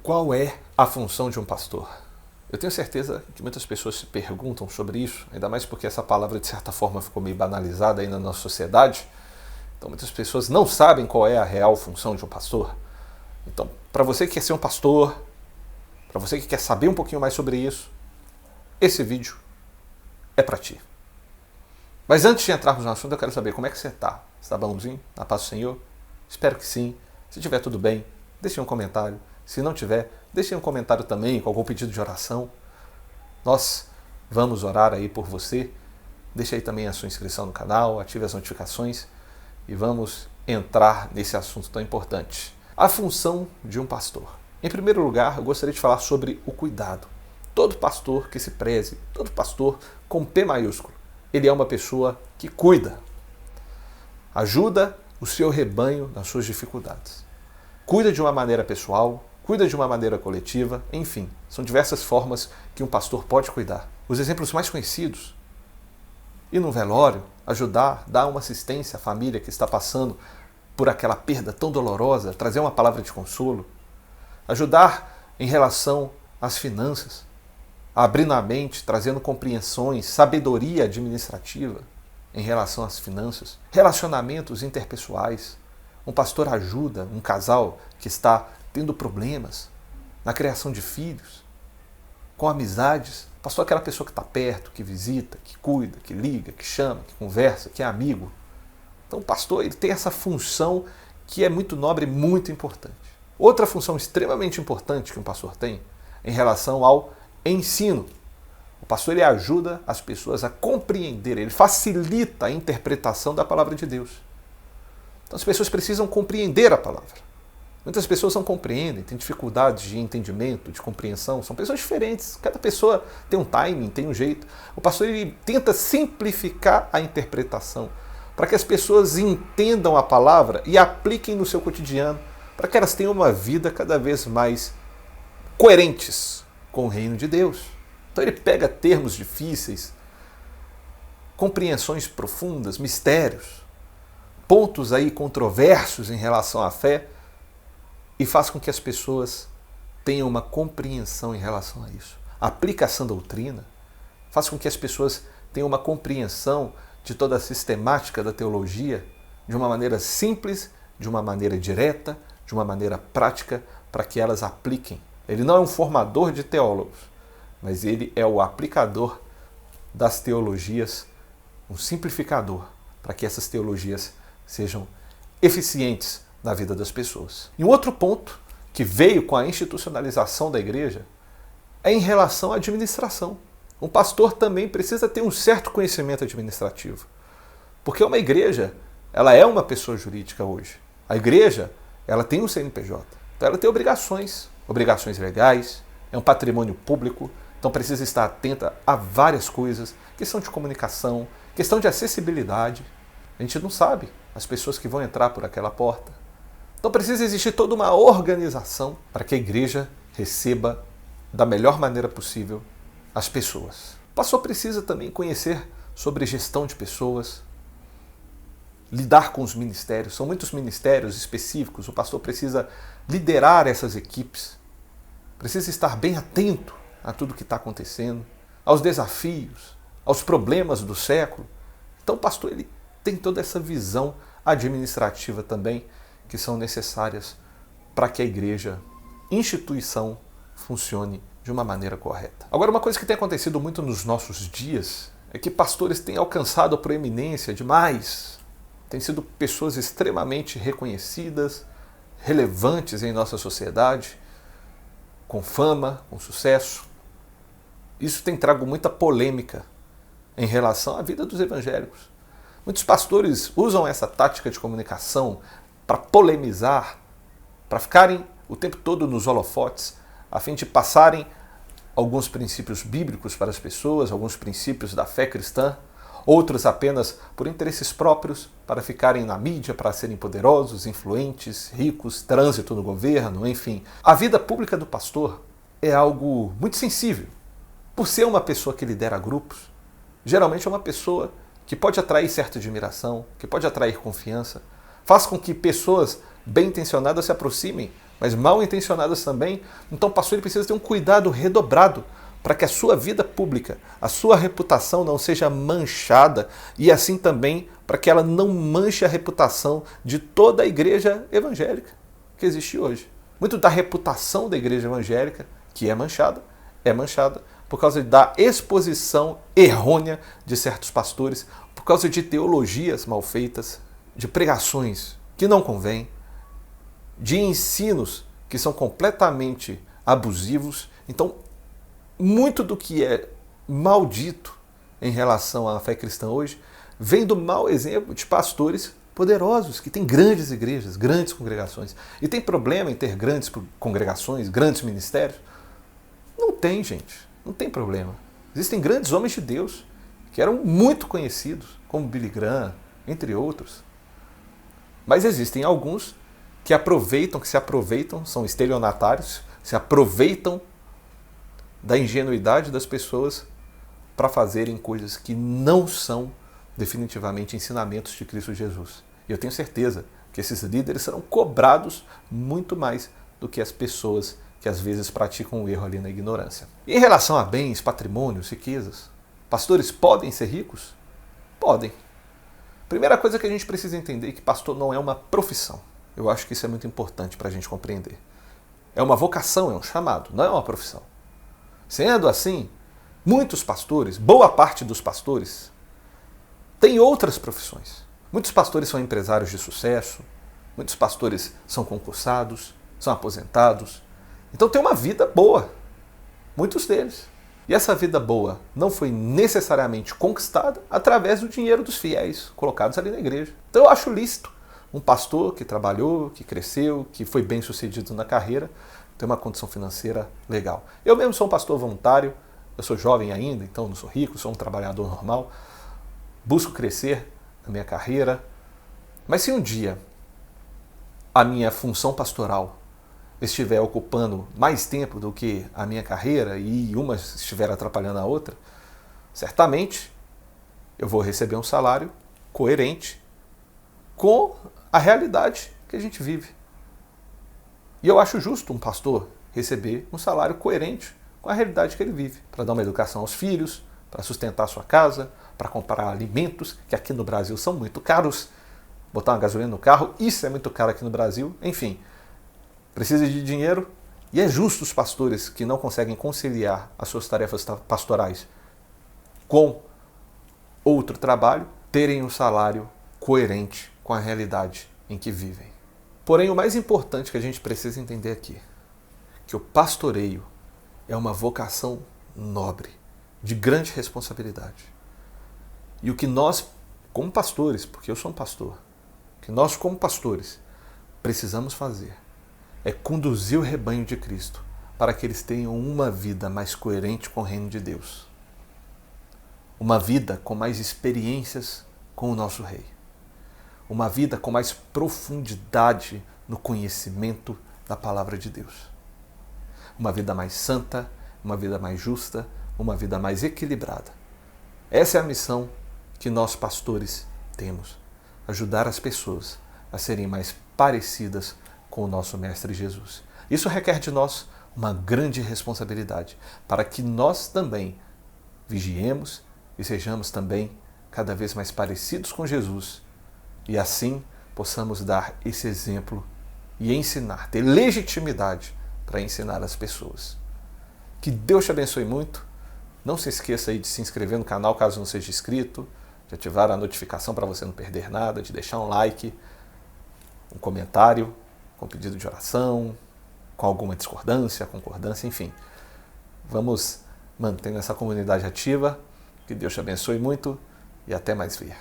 Qual é a função de um pastor? Eu tenho certeza que muitas pessoas se perguntam sobre isso, ainda mais porque essa palavra de certa forma ficou meio banalizada aí na nossa sociedade. Então muitas pessoas não sabem qual é a real função de um pastor. Então, para você que quer ser um pastor, para você que quer saber um pouquinho mais sobre isso, esse vídeo é para ti. Mas antes de entrarmos no assunto, eu quero saber como é que você está. Você está bonzinho? Na paz do Senhor? Espero que sim. Se tiver tudo bem, deixe um comentário. Se não tiver, deixe um comentário também com algum pedido de oração. Nós vamos orar aí por você. Deixe aí também a sua inscrição no canal, ative as notificações e vamos entrar nesse assunto tão importante. A função de um pastor. Em primeiro lugar, eu gostaria de falar sobre o cuidado. Todo pastor que se preze, todo pastor com P maiúsculo, ele é uma pessoa que cuida. Ajuda o seu rebanho nas suas dificuldades. Cuida de uma maneira pessoal, cuida de uma maneira coletiva, enfim, são diversas formas que um pastor pode cuidar. Os exemplos mais conhecidos: ir no velório, ajudar, dar uma assistência à família que está passando por aquela perda tão dolorosa, trazer uma palavra de consolo, ajudar em relação às finanças, abrindo a mente, trazendo compreensões, sabedoria administrativa em relação às finanças, relacionamentos interpessoais. Um pastor ajuda um casal que está tendo problemas na criação de filhos, com amizades. O pastor é aquela pessoa que está perto, que visita, que cuida, que liga, que chama, que conversa, que é amigo. Então o pastor ele tem essa função que é muito nobre e muito importante. Outra função extremamente importante que um pastor tem em relação ao ensino. O pastor ele ajuda as pessoas a compreender, ele facilita a interpretação da palavra de Deus. Então as pessoas precisam compreender a palavra. Muitas pessoas não compreendem, têm dificuldades de entendimento, de compreensão, são pessoas diferentes, cada pessoa tem um timing, tem um jeito. O pastor ele tenta simplificar a interpretação para que as pessoas entendam a palavra e apliquem no seu cotidiano, para que elas tenham uma vida cada vez mais coerentes com o reino de Deus. Então ele pega termos difíceis, compreensões profundas, mistérios, pontos aí controversos em relação à fé e faz com que as pessoas tenham uma compreensão em relação a isso. Aplica essa doutrina, faz com que as pessoas tenham uma compreensão de toda a sistemática da teologia de uma maneira simples, de uma maneira direta, de uma maneira prática, para que elas apliquem. Ele não é um formador de teólogos, mas ele é o aplicador das teologias, um simplificador, para que essas teologias sejam eficientes na vida das pessoas. E um outro ponto que veio com a institucionalização da igreja é em relação à administração. Um pastor também precisa ter um certo conhecimento administrativo, porque uma igreja, ela é uma pessoa jurídica hoje. A igreja, ela tem um CNPJ, então ela tem obrigações legais, é um patrimônio público, então precisa estar atenta a várias coisas, questão de comunicação, questão de acessibilidade. A gente não sabe as pessoas que vão entrar por aquela porta. Então precisa existir toda uma organização para que a igreja receba da melhor maneira possível as pessoas. O pastor precisa também conhecer sobre gestão de pessoas, lidar com os ministérios. São muitos ministérios específicos, o pastor precisa liderar essas equipes, precisa estar bem atento a tudo que está acontecendo, aos desafios, aos problemas do século. Então o pastor ele tem toda essa visão administrativa também, que são necessárias para que a igreja, instituição, funcione de uma maneira correta. Agora, uma coisa que tem acontecido muito nos nossos dias é que pastores têm alcançado a proeminência demais, têm sido pessoas extremamente reconhecidas, relevantes em nossa sociedade, com fama, com sucesso. Isso tem trago muita polêmica em relação à vida dos evangélicos. Muitos pastores usam essa tática de comunicação para polemizar, para ficarem o tempo todo nos holofotes, a fim de passarem alguns princípios bíblicos para as pessoas, alguns princípios da fé cristã, outros apenas por interesses próprios, para ficarem na mídia, para serem poderosos, influentes, ricos, trânsito no governo, enfim. A vida pública do pastor é algo muito sensível. Por ser uma pessoa que lidera grupos, geralmente é uma pessoa que pode atrair certa admiração, que pode atrair confiança, faz com que pessoas bem intencionadas se aproximem mas mal intencionadas também. Então o pastor ele precisa ter um cuidado redobrado para que a sua vida pública, a sua reputação não seja manchada e assim também para que ela não manche a reputação de toda a igreja evangélica que existe hoje. Muito da reputação da igreja evangélica, que é manchada por causa da exposição errônea de certos pastores, por causa de teologias mal feitas, de pregações que não convêm, de ensinos que são completamente abusivos. Então, muito do que é maldito em relação à fé cristã hoje vem do mau exemplo de pastores poderosos, que têm grandes igrejas, grandes congregações. E tem problema em ter grandes congregações, grandes ministérios? Não tem, gente. Não tem problema. Existem grandes homens de Deus que eram muito conhecidos, como Billy Graham, entre outros. Mas existem alguns que se aproveitam, são estelionatários, se aproveitam da ingenuidade das pessoas para fazerem coisas que não são definitivamente ensinamentos de Cristo Jesus. E eu tenho certeza que esses líderes serão cobrados muito mais do que as pessoas que às vezes praticam o erro ali na ignorância. E em relação a bens, patrimônios, riquezas, pastores podem ser ricos? Podem. Primeira coisa que a gente precisa entender é que pastor não é uma profissão. Eu acho que isso é muito importante para a gente compreender. É uma vocação, é um chamado, não é uma profissão. Sendo assim, muitos pastores, boa parte dos pastores, tem outras profissões. Muitos pastores são empresários de sucesso, muitos pastores são concursados, são aposentados. Então tem uma vida boa, muitos deles. E essa vida boa não foi necessariamente conquistada através do dinheiro dos fiéis colocados ali na igreja. Então eu acho lícito um pastor que trabalhou, que cresceu, que foi bem sucedido na carreira, ter uma condição financeira legal. Eu mesmo sou um pastor voluntário, eu sou jovem ainda, então não sou rico, sou um trabalhador normal, busco crescer na minha carreira. Mas se um dia a minha função pastoral estiver ocupando mais tempo do que a minha carreira e uma estiver atrapalhando a outra, certamente eu vou receber um salário coerente com a realidade que a gente vive. E eu acho justo um pastor receber um salário coerente com a realidade que ele vive, para dar uma educação aos filhos, para sustentar a sua casa, para comprar alimentos, que aqui no Brasil são muito caros, botar uma gasolina no carro, isso é muito caro aqui no Brasil, enfim, precisa de dinheiro e é justo os pastores que não conseguem conciliar as suas tarefas pastorais com outro trabalho terem um salário coerente com a realidade em que vivem. Porém, o mais importante que a gente precisa entender aqui, que o pastoreio é uma vocação nobre, de grande responsabilidade. E o que nós, como pastores, porque eu sou um pastor, o que nós, como pastores, precisamos fazer é conduzir o rebanho de Cristo para que eles tenham uma vida mais coerente com o reino de Deus. Uma vida com mais experiências com o nosso Rei. Uma vida com mais profundidade no conhecimento da palavra de Deus. Uma vida mais santa, uma vida mais justa, uma vida mais equilibrada. Essa é a missão que nós pastores temos. Ajudar as pessoas a serem mais parecidas com o nosso Mestre Jesus. Isso requer de nós uma grande responsabilidade para que nós também vigiemos e sejamos também cada vez mais parecidos com Jesus e assim possamos dar esse exemplo e ensinar, ter legitimidade para ensinar as pessoas. Que Deus te abençoe muito. Não se esqueça aí de se inscrever no canal caso não seja inscrito, de ativar a notificação para você não perder nada, de deixar um like, um comentário com pedido de oração, com alguma discordância, concordância, enfim. Vamos mantendo essa comunidade ativa. Que Deus te abençoe muito e até mais ver.